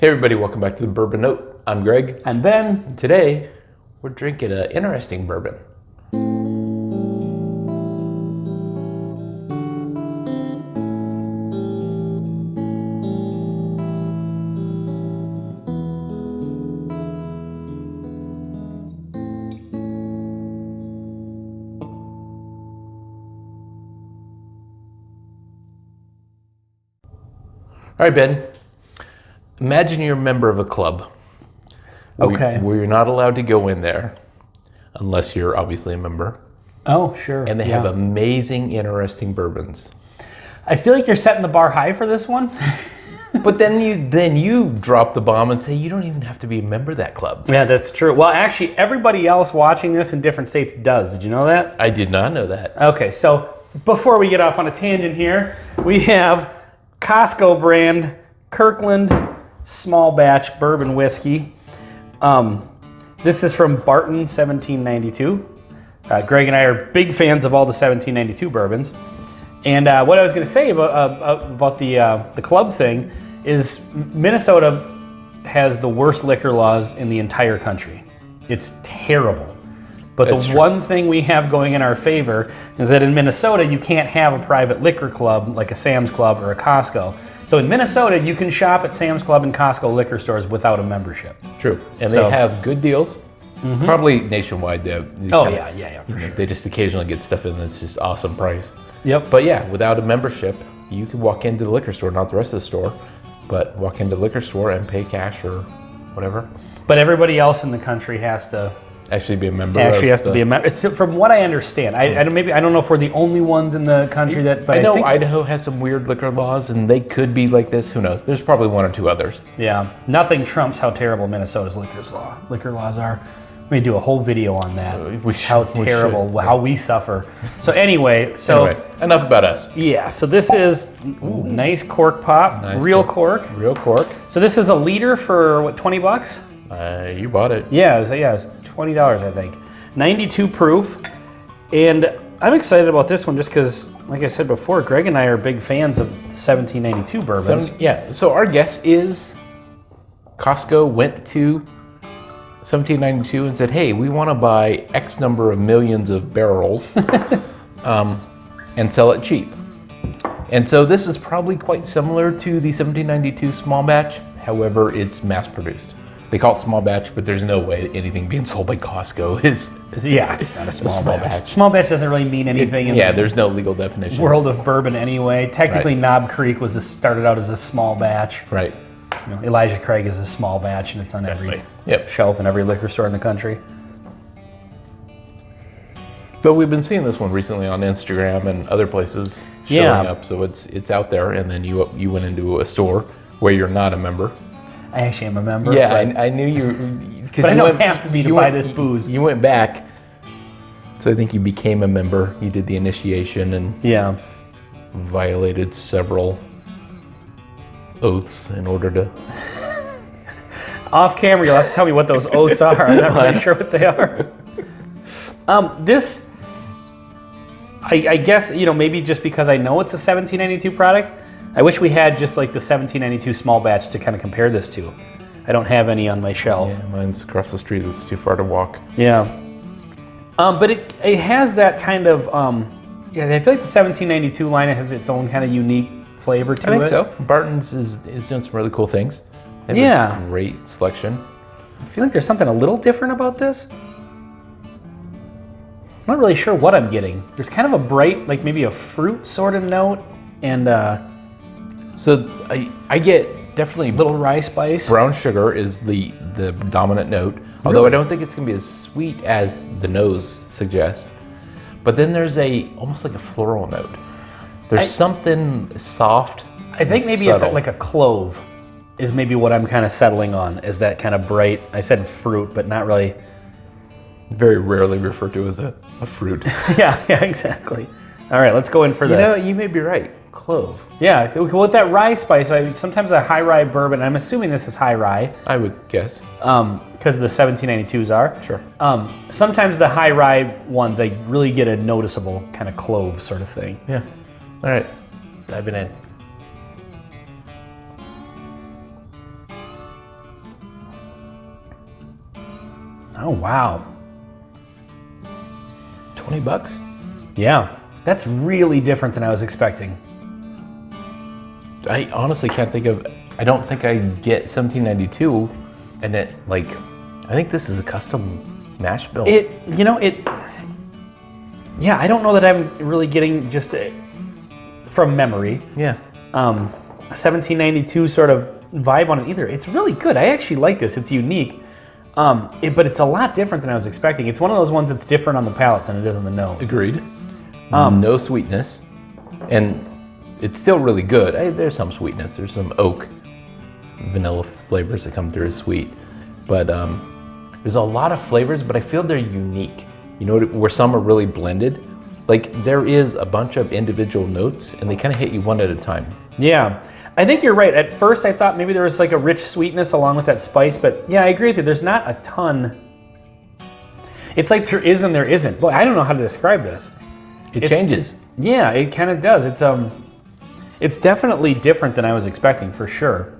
Hey everybody, welcome back to the Bourbon Note. I'm Greg. I'm Ben. Today, we're drinking an interesting bourbon. All right, Ben. Imagine you're a member of a club. Okay. Where you're not allowed to go in there unless you're obviously a member. Oh, sure. And they have amazing, interesting bourbons. I feel like you're setting the bar high for this one. But then you drop the bomb and say you don't even have to be a member of that club. Yeah, that's true. Well, actually, everybody else watching this in different states does. Did you know that? I did not know that. Okay, so before we get off on a tangent here, we have Costco brand Kirkland small batch bourbon whiskey. This is from Barton 1792. Greg and I are big fans of all the 1792 bourbons. And what I was going to say about the club thing is Minnesota has the worst liquor laws in the entire country. It's terrible. But That's the true. one thing we have going in our favor is that in Minnesota, you can't have a private liquor club like a Sam's Club or a Costco. So in Minnesota, you can shop at Sam's Club and Costco liquor stores without a membership. True. And they have good deals. Mm-hmm. Probably nationwide. For sure. They just occasionally get stuff in that's just awesome price. Yep. But yeah, without a membership, you can walk into the liquor store, not the rest of the store, but walk into the liquor store and pay cash or whatever. But everybody else in the country has to Actually be a member. be a member. From what I understand, I don't know if we're the only ones in the country that. But I know think, Idaho has some weird liquor laws, and they could be like this. Who knows? There's probably one or two others. Yeah, nothing trumps how terrible Minnesota's liquor laws are. We do a whole video on that. How we suffer. So anyway, enough about us. Yeah, so this is nice cork pop, Nice real cork. Real cork. So this is a liter for what, $20? You bought it. Yeah, it was $20, I think. 92 proof, and I'm excited about this one just because, like I said before, Greg and I are big fans of 1792 bourbons. So our guess is Costco went to 1792 and said, hey, we want to buy X number of millions of barrels and sell it cheap. And so this is probably quite similar to the 1792 small batch. However, it's mass produced. They call it small batch, but there's no way anything being sold by Costco is it's not a small batch. Small batch doesn't really mean anything there's no legal definition. World of bourbon anyway. Technically, Right. Knob Creek started out as a small batch. Right. You know, Elijah Craig is a small batch, and it's on every Yep. shelf in every liquor store in the country. But we've been seeing this one recently on Instagram and other places showing up. So it's out there, and then you went into a store where you're not a member. I actually am a member. Yeah, I knew you. But I don't have to be to buy this booze. You went back, so I think you became a member. You did the initiation and violated several oaths in order to. Off camera, you'll have to tell me what those oaths are. I'm not really sure what they are. This, I guess, maybe just because I know it's a 1792 product, I wish we had just like the 1792 small batch to kind of compare this to. I don't have any on my shelf. Yeah, mine's across the street. It's too far to walk. Yeah. But it has that kind of, I feel like the 1792 line has its own kind of unique flavor to it. I think so. Barton's is doing some really cool things. They have a great selection. I feel like there's something a little different about this. I'm not really sure what I'm getting. There's kind of a bright, like maybe a fruit sort of note, and so I get definitely little rye spice. Brown sugar is the dominant note, although I don't think it's going to be as sweet as the nose suggests. But then there's almost like a floral note. There's something soft. I think maybe subtle. it's like a clove is maybe what I'm kind of settling on, is that kind of bright, I said fruit, but not really. Very rarely referred to as a fruit. yeah, exactly. All right, let's go in for You may be right. Clove. Yeah, with that rye spice, sometimes a high rye bourbon, I'm assuming this is high rye. I would guess. Because the 1792s are. Sure. Sometimes the high rye ones, I really get a noticeable kind of clove sort of thing. Yeah. All right. Diving in. Oh, wow. $20? Yeah, that's really different than I was expecting. I honestly can't think of, I don't think I get 1792 and it like, I think this is a custom mash bill. Yeah, I don't know that I'm really getting just from memory. Yeah. A 1792 sort of vibe on it either. It's really good. I actually like this. It's unique. But it's a lot different than I was expecting. It's one of those ones that's different on the palate than it is on the nose. Agreed. No sweetness. And it's still really good. There's some sweetness. There's some oak, vanilla flavors that come through as sweet. But there's a lot of flavors, but I feel they're unique. You know, where some are really blended. Like there is a bunch of individual notes and they kind of hit you one at a time. Yeah, I think you're right. At first I thought maybe there was like a rich sweetness along with that spice, but yeah, I agree with you. There's not a ton. It's like there is and there isn't. Boy, I don't know how to describe this. It changes. Yeah, it kind of does. It's definitely different than I was expecting for sure.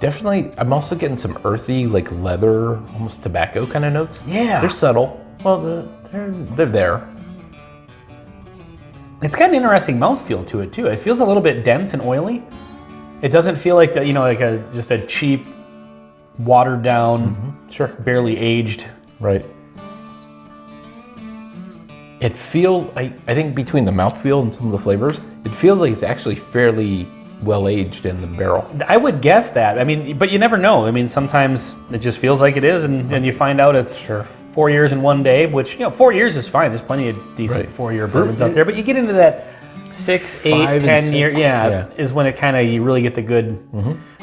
Definitely, I'm also getting some earthy, like leather, almost tobacco kind of notes. Yeah. They're subtle. Well, they're there. It's got an interesting mouthfeel to it too. It feels a little bit dense and oily. It doesn't feel like that, like just a cheap, watered down, sure, barely aged. Right. It feels, I think between the mouthfeel and some of the flavors, it feels like it's actually fairly well aged in the barrel. I would guess that. I mean, but you never know. I mean, sometimes it just feels like it is, and then you find out it's 4 years in one day, which 4 years is fine. There's plenty of decent 4-year bourbons out there, but you get into that 6, 8, 10 year, is when it kind of you really get the good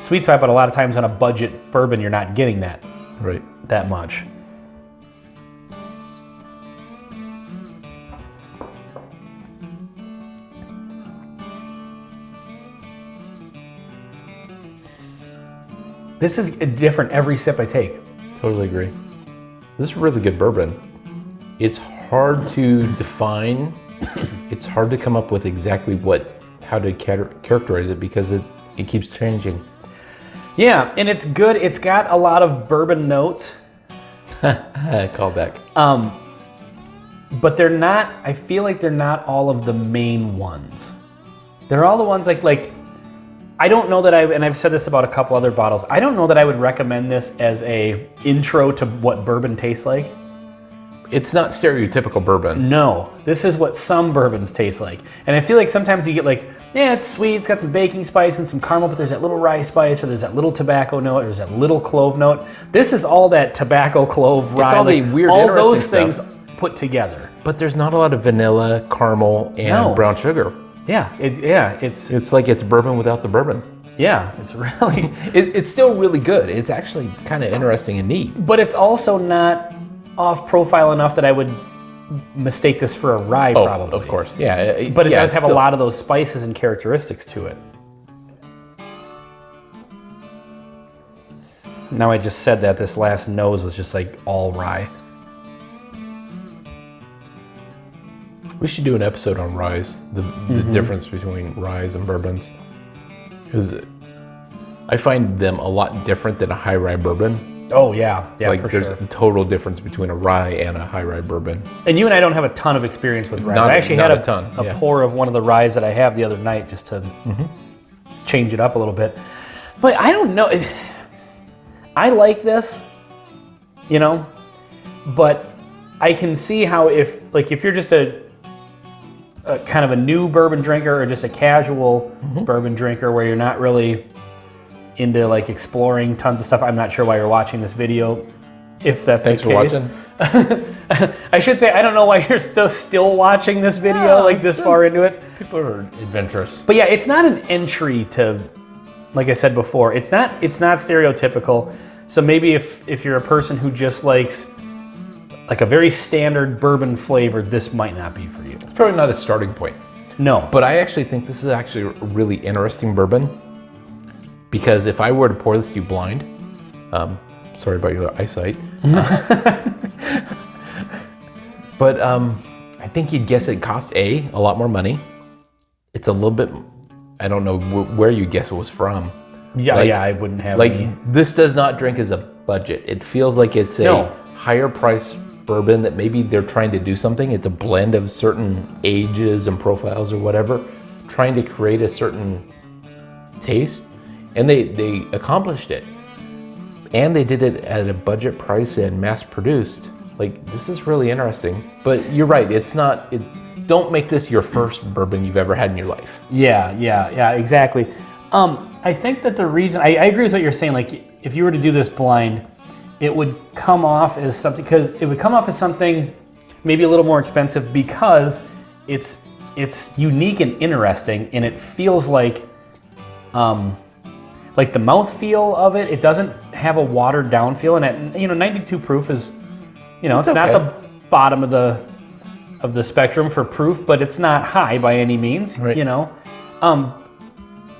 sweet spot. But a lot of times on a budget bourbon, you're not getting that that much. This is different every sip I take. Totally agree. This is a really good bourbon. It's hard to define. It's hard to come up with exactly how to characterize it because it keeps changing. Yeah, and it's good. It's got a lot of bourbon notes. Callback. But they're not, I feel like they're not all of the main ones. They're all the ones like I don't know that and I've said this about a couple other bottles, I don't know that I would recommend this as a intro to what bourbon tastes like. It's not stereotypical bourbon. No, this is what some bourbons taste like. And I feel like sometimes you get it's sweet, it's got some baking spice and some caramel, but there's that little rye spice, or there's that little tobacco note, or there's that little clove note. This is all that tobacco, clove, rye, it's all the weird, all those stuff. things put together. But there's not a lot of vanilla, caramel, and brown sugar. Yeah, it's like it's bourbon without the bourbon. Yeah, it's really... it's still really good. It's actually kind of interesting and neat. But it's also not off-profile enough that I would mistake this for a rye, probably. Of course, yeah. But it does have a lot of those spices and characteristics to it. Now I just said that this last nose was just like all rye. We should do an episode on ryes, the difference between ryes and bourbons. Because I find them a lot different than a high rye bourbon. Oh yeah, like for there's sure. a total difference between a rye and a high rye bourbon. And you and I don't have a ton of experience with ryes. I actually had a pour of one of the ryes that I have the other night just to change it up a little bit. But I don't know. I like this, but I can see how if you're just a kind of a new bourbon drinker or just a casual bourbon drinker where you're not really into exploring tons of stuff. I'm not sure why you're watching this video, if that's the case. Thanks for watching. I should say, I don't know why you're still watching this video this far into it. People are adventurous. But yeah, it's not an entry to, like I said before, it's not stereotypical. So maybe if you're a person who just likes a very standard bourbon flavor, this might not be for you. It's probably not a starting point. No. But I actually think this is actually a really interesting bourbon, because if I were to pour this to you blind, sorry about your eyesight, but I think you'd guess it cost a lot more money. It's a little bit, I don't know where you guess it was from. Yeah, I wouldn't have any. This does not drink as a budget. It feels like it's a higher price bourbon that maybe they're trying to do something. It's a blend of certain ages and profiles or whatever, trying to create a certain taste, and they accomplished it. And they did it at a budget price and mass produced. Like, this is really interesting. But you're right, don't make this your first bourbon you've ever had in your life. Yeah, exactly. I think that the reason, I agree with what you're saying, like, if you were to do this blind, it would come off as something, maybe a little more expensive because it's unique and interesting, and it feels like the mouthfeel of it. It doesn't have a watered down feel, and 92 proof is, it's okay. not the bottom of the spectrum for proof, but it's not high by any means, right.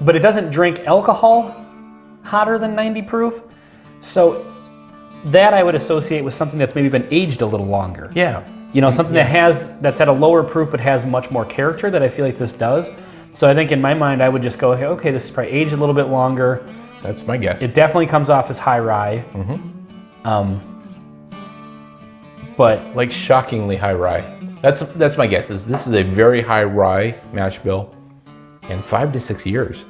But it doesn't drink alcohol hotter than 90 proof, so that I would associate with something that's maybe been aged a little longer. Yeah. Something that's at a lower proof but has much more character that I feel like this does. So I think in my mind I would just go, okay, this is probably aged a little bit longer. That's my guess. It definitely comes off as high rye. But like shockingly high rye. That's my guess. This is a very high rye mash bill, and 5 to 6 years,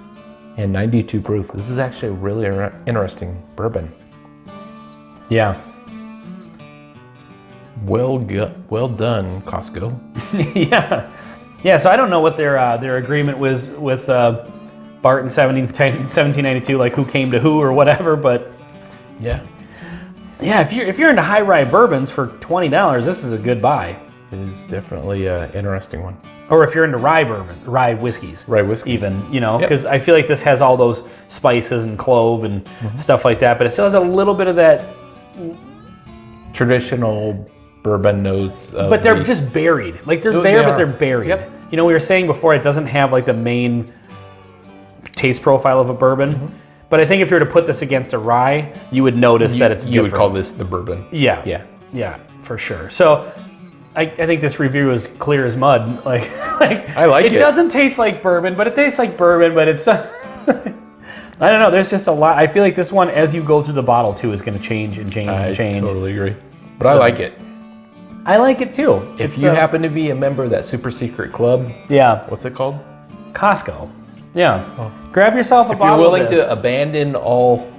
and 92 proof. This is actually a really interesting bourbon. Yeah. Well done, Costco. Yeah. So I don't know what their agreement was with Barton 1792, like who came to who or whatever, but yeah. If you're into high rye bourbons for $20, this is a good buy. It is definitely an interesting one. Or if you're into rye whiskeys. Rye whiskeys. Even, because I feel like this has all those spices and clove and stuff like that, but it still has a little bit of that traditional bourbon notes. But they're just buried. Like but they're buried. Yep. We were saying before, it doesn't have like the main taste profile of a bourbon. But I think if you were to put this against a rye, you would notice that it's different. You would call this the bourbon. Yeah, for sure. So I think this review is clear as mud. Like I like it. It doesn't taste like bourbon, but it tastes like bourbon, but it's I don't know, there's just a lot. I feel like this one, as you go through the bottle too, is going to change and change and change. I totally agree. But I like it. I like it too. If you happen to be a member of that super secret club, what's it called? Costco. Yeah. Grab yourself a bottle of this. If you're willing to abandon all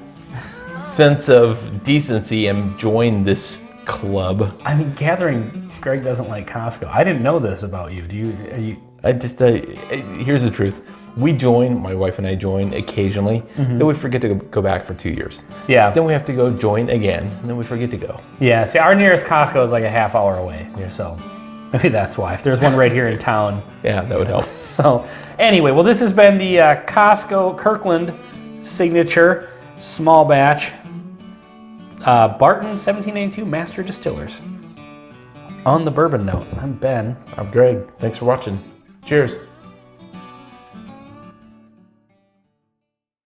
sense of decency and join this club. I'm gathering Greg doesn't like Costco. I didn't know this about you. Here's the truth. We join, my wife and I join occasionally, then we forget to go back for 2 years. Yeah. Then we have to go join again, and then we forget to go. Yeah, see, our nearest Costco is like a half hour away, so maybe that's why. If there's one right here in town. Yeah, that would help. So anyway, well, this has been the Costco Kirkland signature small batch Barton 1782 Master Distillers. On the Bourbon Note, I'm Ben. I'm Greg. Thanks for watching. Cheers.